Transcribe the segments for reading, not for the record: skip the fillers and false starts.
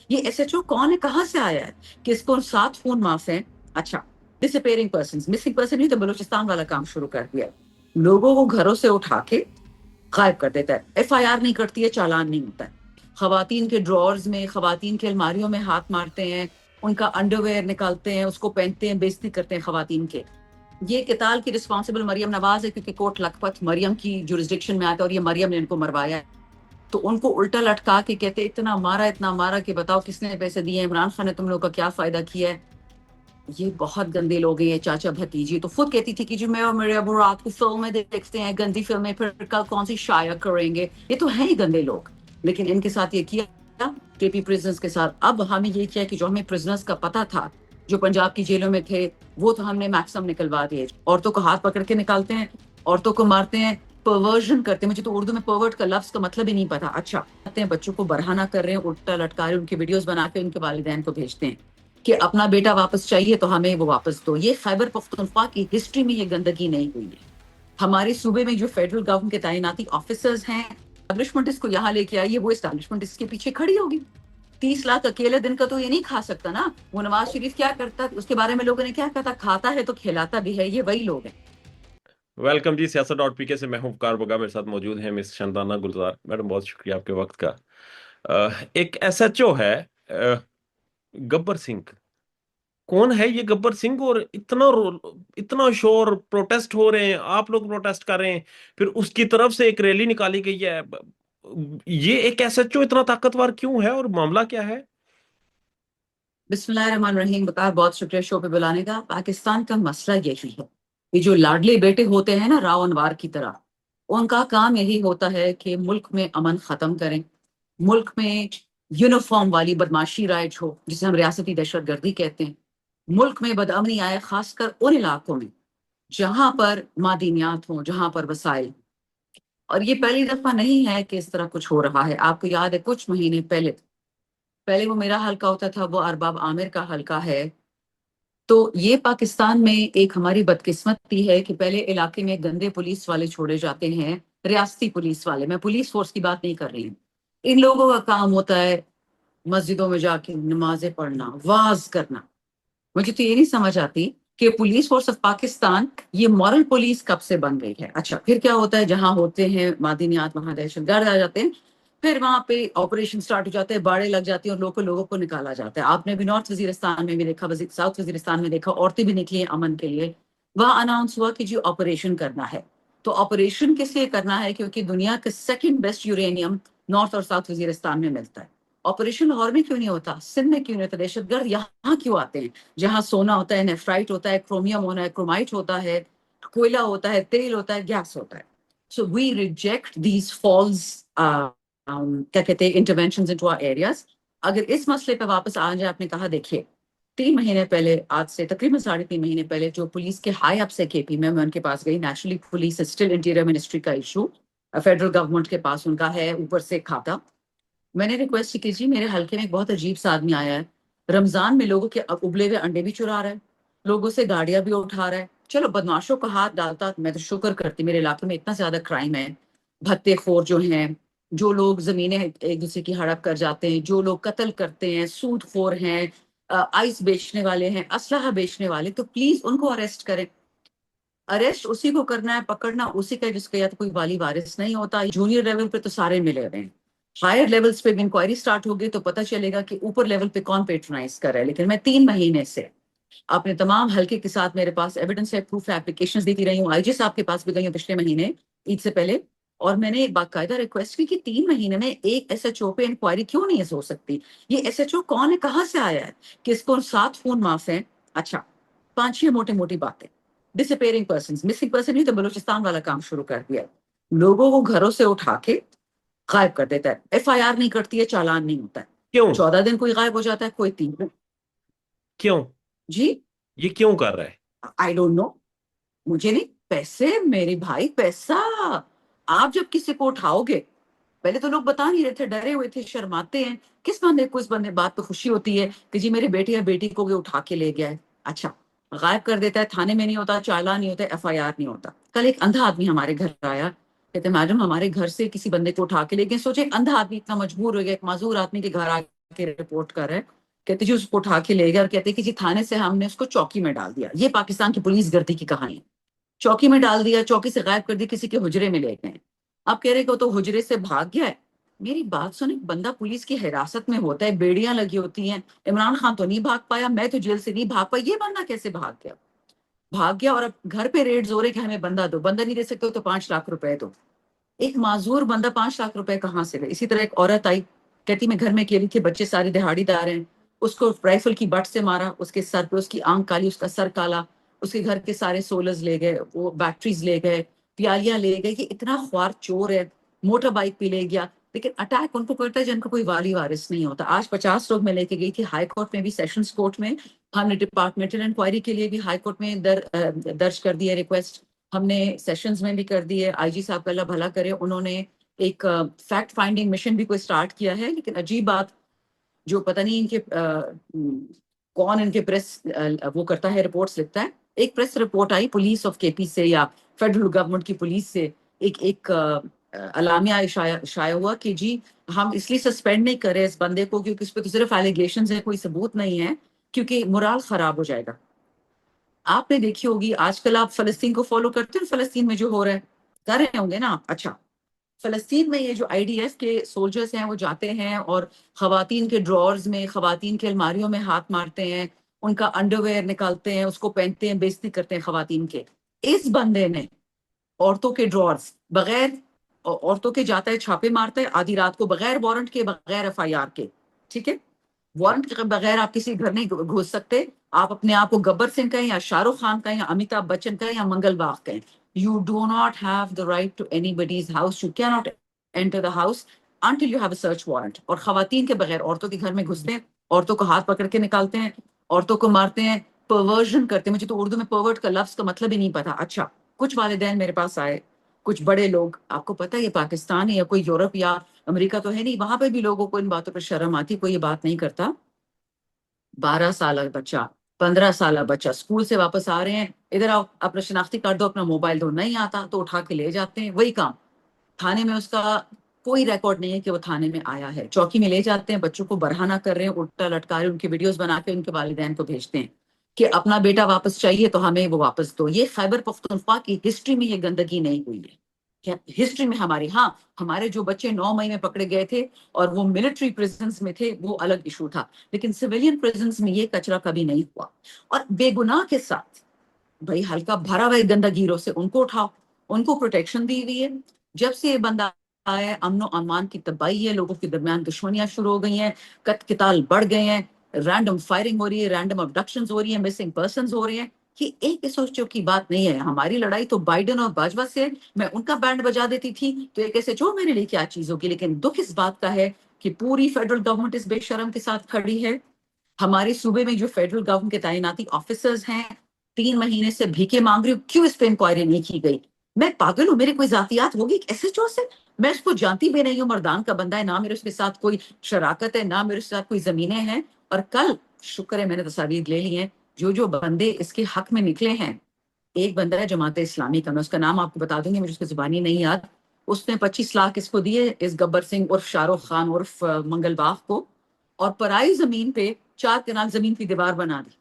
یہ S H O کون ہے، کہاں سے آیا ہے کہ اس کو 7 فون معاف ہیں؟ اچھا، ڈس اپیئرنگ پرسنز، مسنگ پرسن نہیں تو بلوچستان والا کام شروع کر دیا، لوگوں کو گھروں سے اٹھا کے غائب کر دیتا ہے، ایف آئی آر نہیں کرتی ہے، چالان نہیں ہوتا ہے، خواتین کے ڈرورز میں، خواتین کے الماریوں میں ہاتھ مارتے ہیں، ان کا انڈر ویئر نکالتے ہیں، اس کو پہنتے ہیں، بےزتی کرتے ہیں خواتین کے۔ یہ کتال کی رسپانسبل مریم نواز ہے، کیونکہ کوٹ لکھپت مریم کی جورسڈکشن میں آتا ہے اور یہ مریم نے ان کو مروایا ہے، تو ان کو الٹا لٹکا کے کہتے اتنا مارا کہ بتاؤ کس نے پیسے دیے ہیں، عمران خان نے تم لوگوں کا کیا فائدہ کیا ہے۔ یہ بہت گندے لوگ ہیں، یہ چاچا بھتیجی تو خود کہتی تھی کہ جی میں اور میرے ابو رات کو فلمیں دیکھتے ہیں، گندی فلمیں، پھر کل کون سی شائع کریں گے، یہ تو ہیں ہی گندے لوگ۔ لیکن ان کے ساتھ یہ کیا کے پی پرزنس کے ساتھ۔ اب ہمیں یہ کیا کہ جو ہمیں پرزنس کا پتہ تھا، جو پنجاب کی جیلوں میں تھے، وہ تو ہم نے میکسم نکلوا دیے، عورتوں کو ہاتھ پکڑ کے نکالتے ہیں، عورتوں کو مارتے ہیں، پرورژن کرتے ہیں۔ مجھے تو اردو میں پرورٹ کا لفظ کا مطلب ہی نہیں پتا۔ اچھا، بچوں کو برہنہ کر رہے ہیں، الٹا لٹکا رہے ہیں، ان کی ویڈیوز بنا کے ان کے والدین کو بھیجتے ہیں کہ اپنا بیٹا واپس چاہیے تو ہمیں وہ واپس دو۔ یہ خیبر پختونخوا کی ہسٹری میں یہ گندگی نہیں ہوئی ہے۔ ہمارے صوبے میں جو فیڈرل گورنمنٹ کے تعیناتی آفیسرز ہیں، اسٹیبلشمنٹ اس کو یہاں لے کے آئی ہے، وہ اسٹیبلشمنٹ اس کے پیچھے کھڑی ہوگی۔ 30 لاکھ اکیلے دن کا تو یہ نہیں کھا سکتا نا۔ وہ نواز شریف کیا کرتا، اس کے بارے میں لوگوں نے کیا کہا، کھاتا ہے تو کھلاتا بھی ہے، یہ وہی لوگ ہیں۔ ویلکم جی سیاست ڈاٹ پی کے سے، میں ہوں وقار بگا، میرے ساتھ موجود ہیں مس شندانہ گلزار۔ میڈم بہت شکریہ آپ کے وقت کا۔ ایک ایس ایچ او ہے گبر سنگھ، کون ہے یہ گبر سنگھ؟ اور اتنا شور، پروٹیسٹ ہو رہے ہیں، آپ لوگ پروٹیسٹ کر رہے ہیں، پھر اس کی طرف سے ایک ریلی نکالی گئی ہے۔ یہ ایک ایس ایچ او اتنا طاقتور کیوں ہے اور معاملہ کیا ہے؟ بسم اللہ الرحمن الرحیم۔ بکار بہت شکریہ شو پہ بلانے کا۔ پاکستان کا مسئلہ یہی ہے، یہ جو لاڈلے بیٹے ہوتے ہیں نا راون وار کی طرح، ان کا کام یہی ہوتا ہے کہ ملک میں امن ختم کریں، ملک میں یونیفارم والی بدماشی رائج ہو جسے ہم ریاستی دہشت گردی کہتے ہیں، ملک میں بدامنی آئے، خاص کر ان علاقوں میں جہاں پر معدنیات ہوں، جہاں پر وسائل۔ اور یہ پہلی دفعہ نہیں ہے کہ اس طرح کچھ ہو رہا ہے۔ آپ کو یاد ہے کچھ مہینے پہلے وہ میرا حلقہ ہوتا تھا، وہ ارباب عامر کا حلقہ ہے۔ تو یہ پاکستان میں ایک ہماری بدقسمتی ہے کہ پہلے علاقے میں گندے پولیس والے چھوڑے جاتے ہیں، ریاستی پولیس والے، میں پولیس فورس کی بات نہیں کر رہی ہوں۔ ان لوگوں کا کام ہوتا ہے مسجدوں میں جا کے نمازیں پڑھنا، واز کرنا۔ مجھے تو یہ نہیں سمجھ آتی کہ پولیس فورس آف پاکستان یہ مورل پولیس کب سے بن گئی ہے۔ اچھا، پھر کیا ہوتا ہے، جہاں ہوتے ہیں معدنیات وہاں دہشت گرد آ جاتے ہیں، پھر وہاں پہ آپریشن سٹارٹ ہو جاتے ہیں، باڑے لگ جاتی ہیں اور لوگوں کو نکالا جاتا ہے۔ آپ نے بھی نارتھ وزیرستان میں بھی دیکھا، ساؤتھ وزیرستان میں دیکھا، عورتیں بھی نکلی ہیں امن کے لیے۔ وہاں اناؤنس ہوا کہ جی آپریشن کرنا ہے۔ تو آپریشن کس لیے کرنا ہے؟ کیونکہ دنیا کا سیکنڈ بیسٹ یورینیم نارتھ اور ساؤتھ وزیرستان میں ملتا ہے۔ آپریشن لاہور میں کیوں نہیں ہوتا، سندھ میں کیوں نہیں ہوتا؟ دہشت گرد یہاں کیوں آتے ہیں جہاں سونا ہوتا ہے، نیفرائٹ ہوتا ہے، کرومیم ہونا ہے، کرومائٹ ہوتا ہے، کوئلہ ہوتا ہے، تیل ہوتا ہے، گیس ہوتا ہے۔ سو وی ریجیکٹ دیز فالز کیا کہتے ہیں انٹرونشنز انٹو آور ایریاز۔ اگر اس مسئلے پہ واپس آ جائے، آپ نے کہا دیکھیے 3 مہینے پہلے، آج سے تقریباً 3.5 مہینے پہلے، جو پولیس کے ہائی اپ سے کے پی میں ان کے پاس گئی، nationally police still interior ministry کا ایشو، فیڈرل گورنمنٹ کے پاس ان کا ہے اوپر سے کھاتا۔ میں نے ریکویسٹ کی جی میرے حلقے میں ایک بہت عجیب سا آدمی آیا ہے، رمضان میں لوگوں کے ابلے ہوئے انڈے بھی چرا رہا ہے، لوگوں سے گاڑیاں بھی اٹھا رہا ہے۔ چلو بدماشوں کا ہاتھ ڈالتا میں تو شکر کرتی، میرے علاقے میں اتنا زیادہ کرائم ہے، بھتے خور جو ہیں، جو لوگ زمینیں ایک دوسرے کی ہڑپ کر جاتے ہیں، جو لوگ قتل کرتے ہیں، سود خور ہیں، آئس بیچنے والے ہیں، اسلحہ بیچنے والے، تو پلیز ان کو اریسٹ کریں۔ اریسٹ اسی کو کرنا ہے، پکڑنا اسی کا جس کا یا تو کوئی والی وارث نہیں ہوتا۔ جونیئر لیول پہ تو سارے ملے ہوئے ہیں، ہائر لیولز پہ بھی انکوائری سٹارٹ ہوگی تو پتہ چلے گا کہ اوپر لیول پہ کون پیٹرنائز کر رہا ہے۔ لیکن میں 3 مہینے سے اپنے تمام حلقے کے ساتھ، میرے پاس ایویڈنس ہے، پروف ہے، اپلیکیشنز دیتی رہی ہوں، آئی جی صاحب کے پاس بھی گئی ہوں پچھلے مہینے عید سے پہلے، اور میں نے باقاعدہ ریکویسٹ کی کہ 3 مہینے میں ایک ایس ایچ او پہ انکوائری کیوں نہیں ہو سکتی؟ یہ ایس ایچ او کون ہے، کہاں سے آیا ہے کہ اس کو 7 فون معاف ہیں؟ اچھا، 5-6 موٹی باتیں، ڈس اپیئرنگ پرسنز، مسنگ پرسن نہیں تو بلوچستان والا کام شروع کر دیا، لوگوں کو گھروں سے اٹھا کے غائب کر دیتا ہے، ایف آئی آر نہیں کرتی ہے، چالان نہیں ہوتا ہے، کیوں؟ 14 دن کوئی غائب ہو جاتا ہے، کوئی 3 دن۔ کیوں؟ جی یہ کیوں کر رہا ہے؟ آئی ڈونٹ نو، مجھے نہیں، پیسے میرے بھائی، پیسہ آپ جب کسی کو اٹھاؤ گے، پہلے تو لوگ بتا نہیں رہے تھے، ڈرے ہوئے تھے، شرماتے ہیں، کس بندے کو اس بندے بات پہ خوشی ہوتی ہے کہ جی میرے بیٹے یا بیٹی کو اٹھا کے لے گیا ہے؟ اچھا، غائب کر دیتا ہے، تھانے میں نہیں ہوتا، چالان نہیں ہوتا، ایف آئی آر نہیں ہوتا۔ کل ایک اندھا آدمی ہمارے گھر آیا، کہتے میڈم ہمارے گھر سے کسی بندے کو اٹھا کے لے گئے۔ سوچے ایک اندھا آدمی اتنا مجبور ہو گیا ایک معذور آدمی کے گھر آ کے رپورٹ کر رہا ہے, کہتے جی اس کو اٹھا کے لے گیا اور کہتے کہ جی تھانے سے ہم نے اس کو چوکی میں ڈال دیا. یہ پاکستان کی پولیس گردی کی کہانی ہے. چوکی میں ڈال دیا, چوکی سے غائب کر دیا, کسی کے حجرے میں لے گئے. آپ کہہ رہے کہ وہ تو حجرے سے بھاگ گیا ہے. میری بات سنیں, بندہ پولیس کی حراست میں ہوتا ہے, بیڑیاں لگی ہوتی ہیں. عمران خان تو نہیں بھاگ پایا, میں تو جیل سے نہیں بھاگ پایا, یہ بندہ کیسے بھاگ گیا؟ بھاگ گیا اور اب گھر پہ ریڈز ہو رہے کہ ہمیں بندہ دو, بندہ نہیں دے سکتے ہو تو 5 لاکھ روپے دو. ایک معذور بندہ 5 لاکھ روپے کہاں سے دے؟ اسی طرح ایک عورت آئی, کہتی میں گھر میں اکیلی تھی, بچے سارے دہاڑی دار ہیں. اس کو رائفل کی بٹ سے مارا, اس کے سر پہ, اس کی آنکھ کالی, اس کا سر کالا. اس کے گھر کے سارے سولرز لے گئے, وہ بیٹریز لے گئے, پیالیاں لے گئے. یہ اتنا خوار چور ہے. موٹر بائک پہ لے گیا. لیکن اٹیک ان کو کرتا ہے جن کا کوئی والی وارث نہیں ہوتا. آج 50 لوگ میں لے کے گئی تھی ہائی کورٹ میں بھی, سیشنز کورٹ میں. ہم نے ڈپارٹمنٹل انکوائری کے لیے بھی ہائی کورٹ میں درج کر دی ہے ریکویسٹ. ہم نے سیشنز میں بھی کر دی ہے. آئی جی صاحب کا اللہ بھلا کرے, انہوں نے ایک فیکٹ فائنڈنگ مشن بھی کوئی سٹارٹ کیا ہے. لیکن عجیب بات, جو پتہ نہیں ان کے کون ان کے پریس وہ کرتا ہے, رپورٹس لکھتا ہے. ایک press report I police of کے پی سے یا فیڈرل گورنمنٹ کی پولیس سے, ایک اعلامیہ شائع ہوا کہ جی ہم اس لیے سسپینڈ نہیں کر رہے اس بندے کو کیونکہ اس پہ تو صرف ایلیگیشنز ہیں, کوئی ثبوت نہیں ہے, کیونکہ مرال خراب ہو جائے گا. آپ نے دیکھی ہوگی آج کل, آپ فلسطین کو فالو کرتے ہیں, فلسطین میں جو ہو رہا ہے کر رہے ہوں گے نا آپ. اچھا, فلسطین میں یہ جو آئی ڈی ایف کے سولجرز ہیں وہ جاتے ہیں اور خواتین کے ڈرورز میں, خواتین کے الماریوں میں ہاتھ مارتے ہیں, ان کا انڈر ویئر نکالتے ہیں, اس کو پہنتے ہیں, بےزتی کرتے ہیں خواتین کے. اس بندے نے عورتوں کے ڈرورز بغیر, عورتوں کے جاتا ہے چھاپے مارتا ہے آدھی رات کو, بغیر وارنٹ کے, بغیر ایف آئی آر کے. ٹھیک ہے, وارنٹ کے بغیر آپ کسی گھر نہیں گھس سکتے. آپ اپنے آپ کو گبر سنگھ کہیں, یا شاہ رخ خان کہیں, یا امیتابھ بچن کہیں, یا منگل باغ کہیں. You do not have the right to anybody's house. You cannot enter the house until you have a search warrant. اور خواتین کے بغیر عورتوں کے گھر میں گھستے ہیں, عورتوں کو ہاتھ پکڑ کے نکالتے ہیں, عورتوں کو مارتے ہیں, پرورژن کرتے ہیں. مجھے تو اردو میں پرورٹ کا لفظ کا مطلب ہی نہیں پتا. اچھا, کچھ والدین میرے پاس آئے, کچھ بڑے لوگ, آپ کو پتا ہے یہ پاکستان ہے یا کوئی یورپ یا امریکہ تو ہے نہیں, وہاں پہ بھی لوگوں کو ان باتوں پر شرم آتی, کوئی یہ بات نہیں کرتا. 12 سالہ بچہ, 15 سالہ بچہ اسکول سے واپس آ رہے ہیں, ادھر آؤ اپنا شناختی کارڈ دو, اپنا موبائل دو, نہیں آتا تو اٹھا کے لے جاتے ہیں. وہی کام تھانے میں, اس کا کوئی ریکارڈ نہیں ہے کہ وہ تھانے میں آیا ہے. چوکی میں لے جاتے ہیں, بچوں کو برہنہ کر رہے ہیں, الٹا لٹکا رہے ہیں, ان کی ویڈیوز بنا کے ان کے والدین کو بھیجتے ہیں کہ اپنا بیٹا واپس چاہیے تو ہمیں وہ واپس دو. یہ خیبر پختونخوا کی ہسٹری میں یہ گندگی نہیں ہوئی ہے. ہسٹری میں ہماری, ہاں ہمارے جو بچے 9 مئی میں پکڑے گئے تھے اور وہ ملٹری پریزنز میں تھے, وہ الگ ایشو تھا, لیکن سویلین پریزنز میں یہ کچرا کبھی نہیں ہوا. اور بے گناہ کے ساتھ بھائی ہلکا بھرا ہوئے گندگیروں سے ان کو اٹھاؤ, ان کو پروٹیکشن دی ہوئی ہے. جب سے یہ بندہ آیا ہے, امن و امان کی تباہی ہے, لوگوں کے درمیان دشمنیاں شروع ہو گئی ہیں, قتال بڑھ گئے ہیں, رینڈم فائرنگ ہو رہی ہے, رینڈم ابڈکشنز ہو رہی ہیں, مسنگ پرسنز ہو رہی ہیں. یہ ایک ایسوچو کی بات نہیں ہے. ہماری لڑائی تو بائیڈن اور باجوہ سے, میں ان کا بینڈ بجا دیتی تھی تو ایک ایسے جو میرے لیے کیا چیز ہوگی. لیکن دکھ اس بات کا ہے کہ پوری فیڈرل گورنمنٹ اس بے شرم کے ساتھ کھڑی ہے. ہمارے صوبے میں جو فیڈرل گورنمنٹ کے تعیناتی آفیسرز ہیں, 3 مہینے سے بھیکے مانگ رہی ہوں, کیوں اس پہ انکوائری نہیں کی گئی؟ میں پاگل ہوں؟ میری کوئی ذاتیات ہوگی ایس ایچ او سے؟ میں اس کو جانتی بھی نہیں ہوں, مردان کا بندہ ہے, نہ میرے اس کے ساتھ کوئی شراکت ہے, نہ میرے اس کے ساتھ کوئی زمینیں ہیں. اور کل شکر ہے میں نے تصاویر لے لی ہیں, جو بندے اس کے حق میں نکلے ہیں. ایک بندہ ہے جماعت اسلامی کا, میں اس کا نام آپ کو بتا دوں گی, مجھے اس کی زبانی نہیں یاد. اس نے 25 لاکھ اس کو دیے, اس گبر سنگھ عرف شاہ رخ خان عرف منگل باغ کو, اور پرائی زمین پہ 4 کنال زمین کی دیوار بنا دی.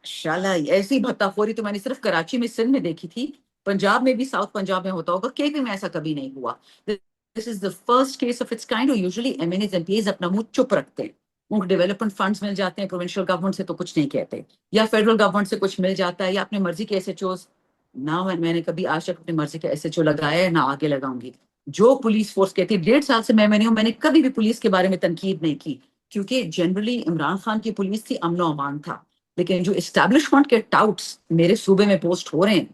شالا ایسی بھتہ خوری تو میں نے صرف کراچی میں, سندھ میں دیکھی تھی. پنجاب میں بھی, ساؤتھ پنجاب میں ہوتا ہوگا, کے پی میں ایسا کبھی نہیں ہوا. This is the first case of its kind. Usually M N as MPAs اپنا منہ چپ رکھتے ہیں, ان کو ڈیولپمنٹ فنڈز مل جاتے ہیں, پروونشل گورنمنٹ سے تو کچھ نہیں کہتے, یا فیڈرل گورنمنٹ سے کچھ مل جاتا ہے, یا اپنی مرضی کے ایس ایچ اوز. نہ میں نے کبھی آج تک اپنی مرضی کے ایس ایچ او لگایا ہے, نہ آگے لگاؤں گی. جو پولیس فورس کہتی ہے, 1.5 سال سے میں نہیں ہوں, میں نے کبھی بھی پولیس کے بارے میں تنقید نہیں کی, کیونکہ جنرلی عمران خان کی پولیس تھی, امن و امان تھا. لیکن جو اسٹیبلشمنٹ کے ٹاؤٹس میرے صوبے میں پوسٹ ہو رہے ہیں,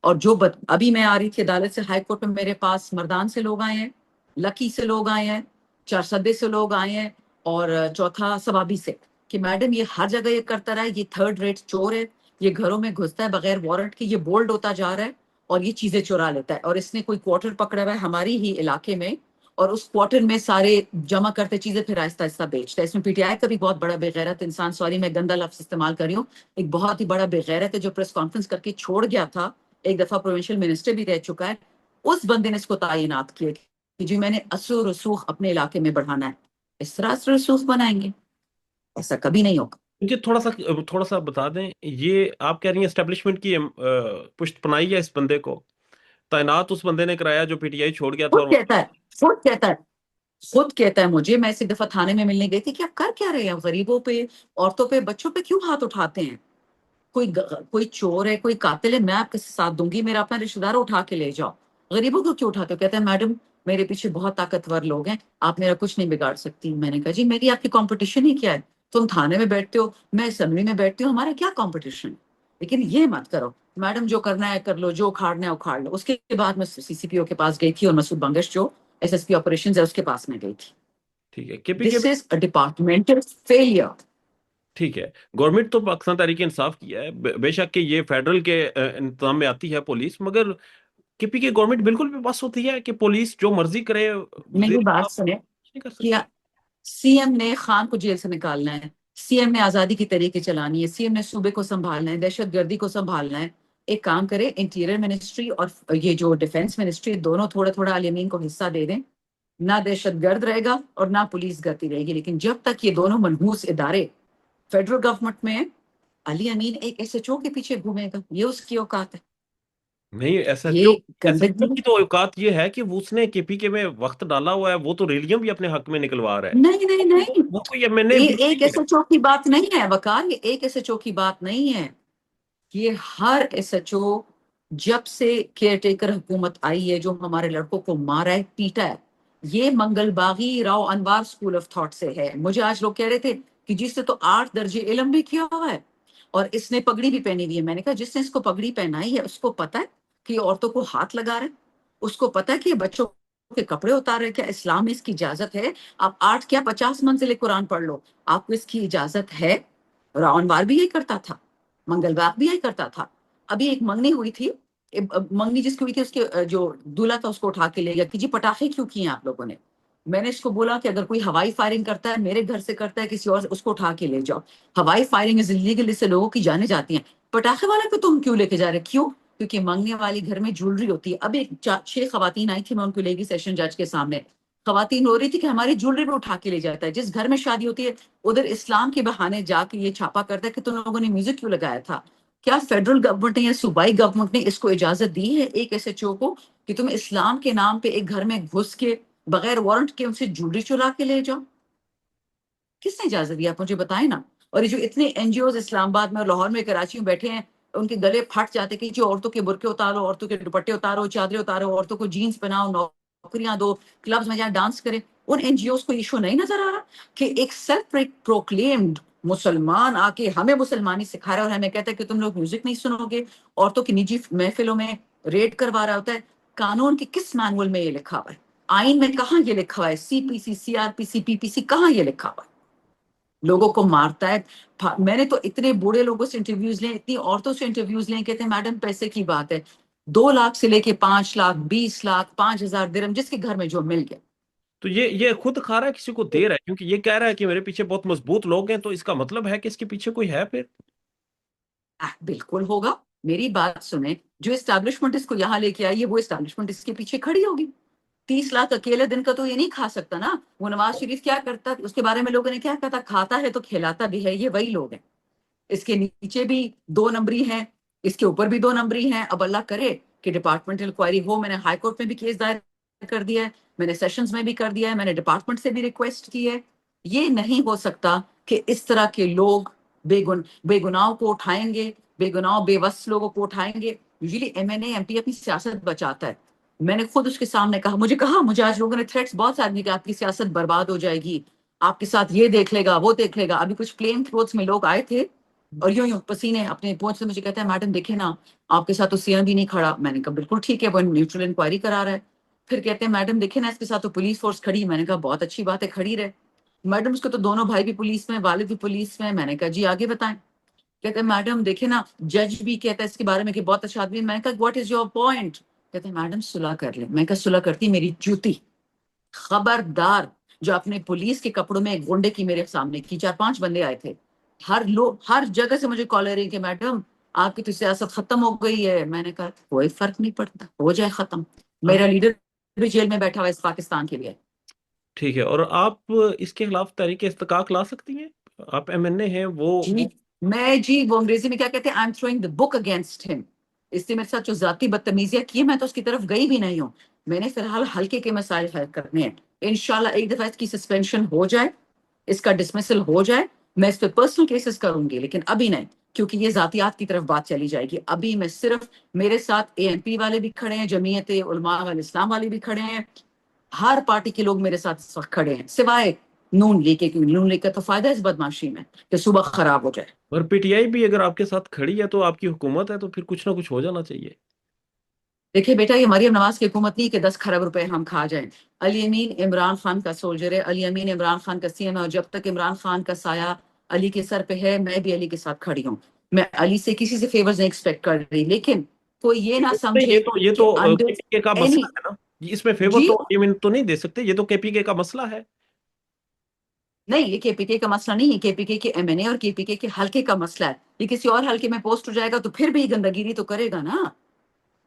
اور جو ابھی میں آ رہی تھی عدالت سے, ہائی کورٹ میں میرے پاس مردان سے لوگ آئے ہیں, لکی سے لوگ آئے ہیں, چارسدے سے لوگ آئے ہیں, اور چوتھا سوابی سے, کہ میڈم یہ ہر جگہ یہ کرتا رہا ہے, یہ 3rd rate چور ہے, یہ گھروں میں گھستا ہے بغیر وارنٹ کے, یہ بولڈ ہوتا جا رہا ہے اور یہ چیزیں چورا لیتا ہے. اور اس نے کوئی کوارٹر پکڑا ہوا ہے ہماری ہی علاقے میں, اور اس کوارٹر میں سارے جمع کرتے چیزیں پھر آہستہ آہستہ بیچتا ہے. اس میں پی ٹی آئی کا بھی بہت بڑا بےغیرت انسان, سوری میں گندا لفظ استعمال کر رہی ہوں, ایک بہت ہی بڑا بےغیرت ہے جو پریس کانفرنس کر کے چھوڑ گیا تھا, ایک دفعہ پروونشل منسٹر بھی رہ چکا ہے. اس بندے نے اس کو تعینات کیے کہ جی میں نے اثر و رسوخ اپنے علاقے میں بڑھانا ہے. اس طرح اثر و رسوخ بنائیں گے؟ ایسا کبھی نہیں ہوگا. مجھے تھوڑا سا بتا دیں، یہ آپ کہہ رہی ہیں اسٹیبلشمنٹ کی پشت پناہی ہے اس بندے کو، تعینات اس بندے نے کرایا جو پی ٹی آئی چھوڑ گیا تھا خود اور کہتا ہے خود کہتا ہے خود کہتا ہے مجھے. میں اسی دفعہ تھانے میں ملنے گئی تھی کہ آپ کر کیا رہے ہیں؟ غریبوں پہ، عورتوں پہ، بچوں پہ کیوں ہاتھ اٹھاتے ہیں؟ کوئی چور ہے، کوئی قاتل ہے، میں آپ کے ساتھ دوں گی، میرا اپنا رشتے دار اٹھا کے لے جاؤ. غریبوں کو کیوں اٹھاتے ہو؟ کہتے ہیں میڈم میرے پیچھے بہت طاقتور لوگ ہیں، آپ میرا کچھ نہیں بگاڑ سکتی. میں نے کہا جی میری آپ کی کمپٹیشن ہی کیا ہے؟ تم تھانے میں بیٹھتے ہو، میں اسمبلی میں بیٹھتی ہوں، ہمارا کیا کمپٹیشن؟ لیکن یہ مت کرو. میڈم جو کرنا ہے کر لو، جو اکھاڑنا ہے اکھاڑ لو. اس کے بعد میں سی سی پی او کے پاس گئی تھی، اور مسعود بنگش جو ایس ایس پی آپریشن ہے اس کے پاس میں گئی تھی. ٹھیک ہے کے دس از اے ڈپارٹمنٹل فیلئر. ٹھیک ہے، گورنمنٹ تو پاکستان تحریک انصاف کیا ہے، بے شک کہ یہ فیڈرل کے انتظام میں آتی ہے پولیس، مگر کے گورنمنٹ بالکل بھی بس ہوتی ہے کہ پولیس جو مرضی کرے، وزیر میری اعظم بات سنیں نہیں کر کہ سکتے؟ سی ایم نے خان کو جیل سے نکالنا ہے، سی ایم نے آزادی کی طریقے چلانی ہے، سی ایم نے صوبے کو سنبھالنا ہے، دہشت گردی کو سنبھالنا ہے. ایک کام کرے، انٹیریئر منسٹری اور یہ جو ڈیفenس منسٹری دونوں تھوڑا تھوڑا عالمین کو حصہ دے دیں. نہ دہشت گرد رہے گا اور نہ پولیس گرتی رہے گی. لیکن جب تک یہ دونوں منحوس ادارے فیڈرل گورنمنٹ میں ہیں، علی امین ایک ایس ایچ او کے پیچھے گھومے گا. یہ اس کی اوقات ہے. نہیں، یہ ایس ایچ او گندگی کی تو اوقات یہ ہے کہ اس نے کے میں وقت ڈالا ہوا ہے، وہ تو ریلیاں بھی اپنے حق میں نکلوا رہا ہے، نہیں نہیں نہیں. وہ کوئی ایم این اے یہ بالکل ایک نہیں ایس ہے۔ ایچ او کی بات نہیں ہے وقار، یہ ایک ایس ایچ او کی بات نہیں ہے. یہ ہر ایس ایچ او جب سے کیئر ٹیکر حکومت آئی ہے جو ہمارے لڑکوں کو مارا ہے، پیٹا ہے. یہ منگل باغی راؤ انوار اسکول آف تھاٹ سے ہے. مجھے آج لوگ کہہ رہے تھے کہ جس سے تو 8 درجے علم بھی کیا ہوا ہے اور اس نے پگڑی بھی پہنی ہوئی ہے. میں نے کہا جس نے اس کو پگڑی پہنائی ہے اس کو پتا ہے کہ یہ عورتوں کو ہاتھ لگا رہے ہیں، اس کو پتا ہے کہ یہ بچوں کے کپڑے اتار رہے. کیا اسلام میں اس کی اجازت ہے؟ آپ 8 کیا 50 منزل قرآن پڑھ لو، آپ کو اس کی اجازت ہے؟ راؤ انوار بھی یہی کرتا تھا، منگل باغ بھی یہی کرتا تھا. ابھی ایک منگنی ہوئی تھی، منگنی جس کی ہوئی تھی اس کے جو دولہا تھا اس کو اٹھا کے لے گیا کہ جی پٹاخے کیوں کیے ہیں آپ لوگوں نے. میں نے اس کو بولا کہ اگر کوئی ہوائی فائرنگ کرتا ہے میرے گھر سے کرتا ہے کسی اور سے، اس کو اٹھا کے لے جاؤ. ہوائی فائرنگ از الیگل، اس سے لوگوں کی جانیں جاتی ہیں. پٹاخے والے کو تم کیوں لے کے جا رہے؟ کیوں؟ کیونکہ منگنے والی گھر میں جولری ہوتی ہے. اب ایک 6 خواتین آئی تھی، میں ان کو لے گئی سیشن جج کے سامنے. خواتین رو رہی تھی کہ ہماری جولری بھی اٹھا کے لے جاتا ہے. جس گھر میں شادی ہوتی ہے ادھر اسلام کے بہانے جا کے یہ چھاپا کرتا ہے کہ تم لوگوں نے میوزک کیوں لگایا تھا. کیا فیڈرل گورنمنٹ نے یا صوبائی گورنمنٹ نے اس کو اجازت دی ہے ایک ایس ایچ او کو کہ تم اسلام کے نام پہ ایک گھر میں گھس کے بغیر وارنٹ کے ان سے جولری چرا کے لے جاؤ؟ کس نے اجازت دی؟ آپ مجھے بتائیں نا. اور یہ جو اتنے این جی اوز اسلام آباد میں اور لاہور میں کراچی میں بیٹھے ہیں، ان کے گلے پھٹ جاتے کہ جو عورتوں کے برقے اتارو، عورتوں کے دوپٹے اتارو، چادریں اتارو، عورتوں کو جینس پہناؤ، نوکریاں دو، کلبز میں جائیں ڈانس کریں. ان این جی اوز کو ایشو نہیں نظر آ رہا کہ ایک سیلف پروکلیمڈ مسلمان آ کے ہمیں مسلمانی سکھا رہا ہے اور ہمیں کہتا ہے کہ تم لوگ میوزک نہیں سنو گے، عورتوں کی نجی محفلوں میں ریڈ کروا رہا ہوتا ہے. قانون کے کس مینول میں یہ لکھا ہوا ہے؟ آئین میں کہاں یہ لکھا ہوا ہے؟ سی پی سی، سی آر پی سی، پی پی سی کہاں یہ لکھا ہوا ہے؟ لوگوں کو مارتا ہے. میں نے تو اتنے بوڑھے لوگوں سے انٹرویوز لیں، اتنی عورتوں سے انٹرویوز لیں، کہتے ہیں میڈم پیسے کی بات ہے، 2 لاکھ سے لے کے 5 لاکھ، 20 لاکھ، 5,000 درہم، جس کے گھر میں جو مل گیا. تو یہ خود کھا رہا ہے، کسی کو دے رہا ہے، کیونکہ یہ کہہ رہا ہے کہ میرے پیچھے بہت مضبوط لوگ ہیں، تو اس کا مطلب ہے کہ اس کے پیچھے کوئی ہے پھر؟ بالکل ہوگا. میری بات سنیں، جو اسٹیبلشمنٹ اس کو یہاں لے کے آئی ہے وہ اسٹیبلشمنٹ اس کے پیچھے کھڑی ہوگی. 30 لاکھ اکیلے دن کا تو یہ نہیں کھا سکتا نا. وہ نواز شریف کیا کرتا ہے اس کے بارے میں لوگوں نے کیا کہا تھا؟ کھاتا ہے تو کھلاتا بھی ہے. یہ وہی لوگ ہیں. اس کے نیچے بھی 2 نمبری ہیں، اس کے اوپر بھی 2 نمبری ہیں. اب اللہ کرے کہ ڈپارٹمنٹل انکوائری ہو. میں نے ہائی کورٹ میں بھی کیس دائر کر دیا ہے، میں نے سیشنز میں بھی کر دیا ہے، میں نے ڈپارٹمنٹ سے بھی ریکویسٹ کی ہے. یہ نہیں ہو سکتا کہ اس طرح کے لوگ بے گناہوں کو اٹھائیں گے، بے گناہ بے وس لوگوں کو اٹھائیں گے. Usually M N A M P اپنی سیاست بچاتا ہے. میں نے خود اس کے سامنے کہا، مجھے آج لوگوں نے تھریٹس بہت سارے دیے کہ آپ کی سیاست برباد ہو جائے گی، آپ کے ساتھ یہ دیکھ لے گا وہ دیکھ لے گا. ابھی کچھ پلین کلوتھس میں لوگ آئے تھے اور یوں پسینے اپنے پہنچ سے مجھے کہتا ہے میڈم دیکھیں نا آپ کے ساتھ تو سی ایم بھی نہیں کھڑا. میں نے کہا بالکل ٹھیک ہے، وہ نیوٹرل انکوائری کرا رہا ہے. پھر کہتے ہیں میڈم دیکھیں نا اس کے ساتھ تو پولیس فورس کھڑی. میں نے کہا بہت اچھی بات ہے، کھڑی رہے. میڈم اس کے تو دونوں بھائی بھی پولیس میں، والد بھی پولیس میں. میں نے کہا جی آگے بتائیں. کہتے ہیں میڈم دیکھیں نا جج بھی کہتا ہے اس کے بارے میں کہ بہت اچھا آدمی ہے. میں نے کہا واٹ از یور پوائنٹ؟ کہتے ہیں میڈم صلح کر لیں. میں نے کہا صلح کرتی میری جوتی. خبردار. جو اپنے پولیس کے کپڑوں میں ایک گنڈے کی میرے سامنے کی 4-5 بندے آئے تھے، ہر جگہ سے مجھے کال آ رہی کہ میڈم آپ کی تو سیاست ختم ہو گئی ہے. میں نے کہا کوئی فرق نہیں پڑتا، ہو جائے ختم. آپ میرا لیڈر بھی جیل میں بیٹھا ہوا ہے اس پاکستان کے لیے. ٹھیک ہے، اور آپ اس کے خلاف تحریک استحقاق لا سکتی ہیں؟ آپ ایم این اے ہیں جی میں جی وہ انگریزی میں کیا کہتے ہیں I am throwing the book against ہم. اس نے میرے ساتھ جو ذاتی بدتمیزیاں کی میں تو اس کی طرف گئی بھی نہیں ہوں. میں نے فی الحال ہلکے کے مسائل حل کرنے ہیں. انشاءاللہ ایک دفعہ اس کی سسپینشن ہو جائے، اس کا ڈسمسل ہو جائے، میں اس پہ پرسنل کیسز کروں گی، لیکن ابھی نہیں، کیونکہ یہ ذاتیات کی طرف بات چلی جائے گی. ابھی میں صرف، میرے ساتھ اے این پی والے بھی کھڑے ہیں، جمعیت علماء والاسلام والے بھی کھڑے ہیں، ہر پارٹی کے لوگ میرے ساتھ اس وقت کھڑے ہیں سوائے نون لیگ کے. کیونکہ نون لیگ کا تو فائدہ ہے اس بدماشی میں کہ صبح خراب ہو جائے. اور پی ٹی آئی بھی اگر آپ کے ساتھ کھڑی ہے تو آپ کی حکومت ہے، تو پھر کچھ نہ کچھ ہو جانا چاہیے. دیکھیے بیٹا، یہ مریم نواز کی حکومت نہیں کہ 10 کھرب روپے ہم کھا جائیں. علی امین عمران خان کا سولجر ہے، علی امین عمران خان کا سی ایم ہے، اور جب تک عمران خان کا سایہ علی کے سر پہ ہے میں بھی علی کے ساتھ کھڑی ہوں. میں علی سے کسی سے فیورز نہیں ایکسپیکٹ کر رہی، لیکن کوئی یہ نہ نہیں، سمجھے یہ کہ تو انڈر کے پی کے کا اینی. مسئلہ ہے نا. اس میں فیور جی تو یہ تو نہیں دے سکتے، یہ تو کے پی کے کا مسئلہ ہے. نہیں، یہ کے پی کے کا مسئلہ نہیں ہے، کے پی کے ایم این اے اور کے پی کے حلقے کا مسئلہ ہے. یہ کسی اور حلقے میں پوسٹ ہو جائے گا تو پھر بھی گندگیری تو کرے گا نا.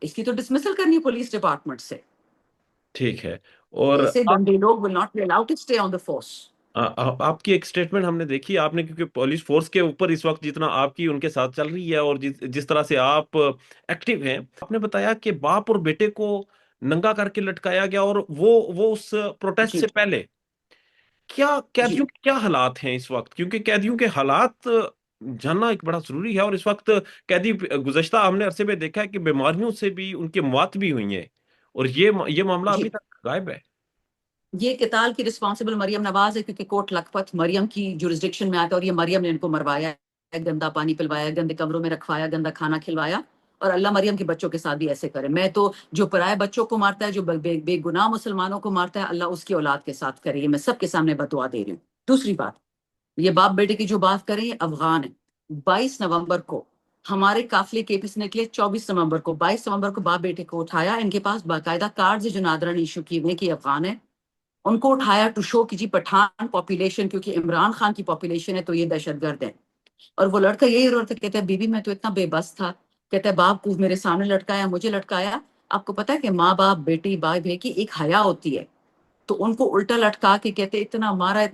اس کی تو ڈسمسل کرنی ہے پولیس ڈپارٹمنٹ سے. ٹھیک ہے. اور ایسے گندے لوگ will not be allowed to stay on the force. آپ کی ایک سٹیٹمنٹ ہم نے دیکھی آپ نے، کیونکہ پولیس فورس کے اوپر اس وقت جتنا آپ کی ان کے ساتھ چل رہی ہے اور جس طرح سے آپ ایکٹیو ہیں، آپ نے بتایا کہ باپ اور بیٹے کو ننگا کر کے لٹکایا گیا، اور وہ اس پروٹیسٹ جی سے پہلے کیا جی قیدیوں کے کیا حالات ہیں اس وقت؟ کیونکہ قیدیوں کے حالات جاننا ایک بڑا ضروری ہے. اور اس وقت قیدی گزشتہ ہم نے عرصے میں دیکھا ہے کہ بیماریوں سے بھی ان کی موت بھی ہوئی ہیں، اور یہ معاملہ جی. ابھی تک غائب ہے. یہ قتال کی رسپانسبل مریم نواز ہے، کیونکہ کوٹ لکھپت مریم کی جورسڈکشن میں آتا ہے، اور یہ مریم نے ان کو مروایا ہے، گندا پانی پلوایا، گندے کمروں میں رکھوایا، گندا کھانا کھلوایا. اور اللہ مریم کے بچوں کے ساتھ بھی ایسے کرے. میں تو جو پرائے بچوں کو مارتا ہے، جو بے گناہ مسلمانوں کو مارتا ہے، اللہ اس کی اولاد کے ساتھ کرے. یہ میں سب کے سامنے بدعا دے رہی ہوں. دوسری بات، یہ باپ بیٹے کی جو بات کریں یہ افغان ہے. 22 نومبر کو ہمارے قافلے کے پس نکلے، 24 نومبر کو، 22 نومبر کو باپ بیٹے کو اٹھایا. ان کے پاس باقاعدہ کارڈز جو نادرا نے ایشو کیے ہوئے کہ یہ افغان ہے. ان کو اٹھایا ٹو شو کی جی پٹھان پاپولیشن، کیونکہ عمران خان کی پاپولیشن ہے تو یہ دہشت گرد ہے. اور وہ لڑکا یہی رو رہا تھا، کہتا ہے بی بی میں تو اتنا بے بس تھا، کہتا ہے باپ کو میرے سامنے لٹکایا، مجھے لٹکایا. آپ کو پتا ہے کہ ماں باپ بیٹی بھائی بھائی کی ایک حیا ہوتی ہے، تو ان کو الٹا لٹکا کے کہتے اتنا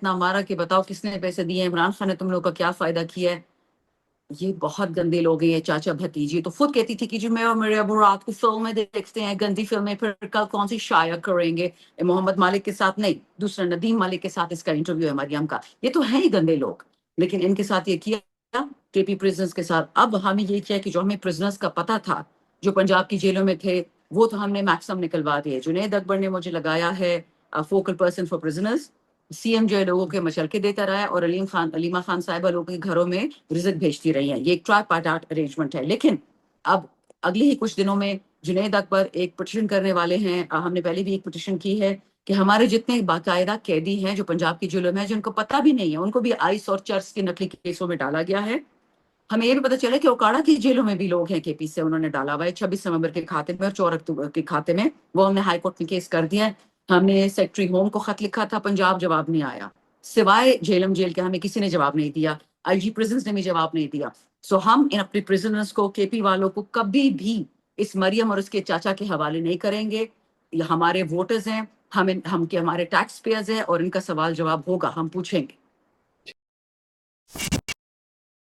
مارا کہ بتاؤ کس نے پیسے دیے ہیں، عمران خان نے تم لوگ کا کیا فائدہ کیا ہے. یہ بہت گندے لوگ ہیں یہ چاچا بھتیجی. تو خود کہتی تھی کہ جی میں اور میرے ابو رات کو فلمیں دیکھتے ہیں، گندی فلمیں، پھر کل کون سی شائع کریں گے. محمد مالک کے ساتھ نہیں، دوسرا ندیم مالک کے ساتھ اس کا انٹرویو ہے مریم کا. یہ تو ہیں ہی گندے لوگ، لیکن ان کے ساتھ یہ کیا کے پی پرزنرز کے ساتھ. اب ہمیں یہ کیا کہ جو ہمیں پرزنرز کا پتہ تھا جو پنجاب کی جیلوں میں تھے، وہ تو ہم نے میکسم نکلوا دیے. جنید اکبر نے مجھے لگایا ہے focal person for prisoners. C M جو ہے لوگوں کے مشرکے دیتا رہا ہے، اور علیمہ خان صاحبہ لوگوں کے گھروں میں رزق بھیجتی رہی ہیں. یہ ایک ٹرائی پارٹیٹ ارینجمنٹ ہے. لیکن اب اگلی ہی کچھ دنوں میں جنید اکبر ایک پٹیشن کرنے والے ہیں. ہم نے پہلے بھی ایک پٹیشن کی ہے کہ ہمارے جتنے باقاعدہ قیدی ہیں جو پنجاب کی جیلوں میں ہیں، جن کو پتہ بھی نہیں ہے، ان کو بھی آئس اور چرس کے نقلی کیسوں میں ڈالا گیا ہے. ہمیں یہ بھی پتہ چلا کہ اوکاڑا کی جیلوں میں بھی لوگ ہیں کے پی سے انہوں نے ڈالا ہوا ہے 26 نومبر کے کھاتے میں اور 4 اکتوبر کے کھاتے میں. وہ ہم نے ہائی کورٹ میں کیس کر دیا ہے. ہم نے سیکٹری ہوم کو خط لکھا تھا، پنجاب جواب نہیں آیا، سوائے جیلم جیل کے ہمیں کسی نے جواب نہیں دیا. آئی جی پرزنس نے بھی جواب نہیں دیا. سو ہم ان اپنے پرزنرز کو، کے پی والوں کو کبھی بھی اس مریم اور اس کے چاچا کے حوالے نہیں کریں گے. یہ ہمارے ووٹرز ہیں، ہمارے ٹیکس پیئرز ہیں، اور ان کا سوال جواب ہوگا، ہم پوچھیں گے.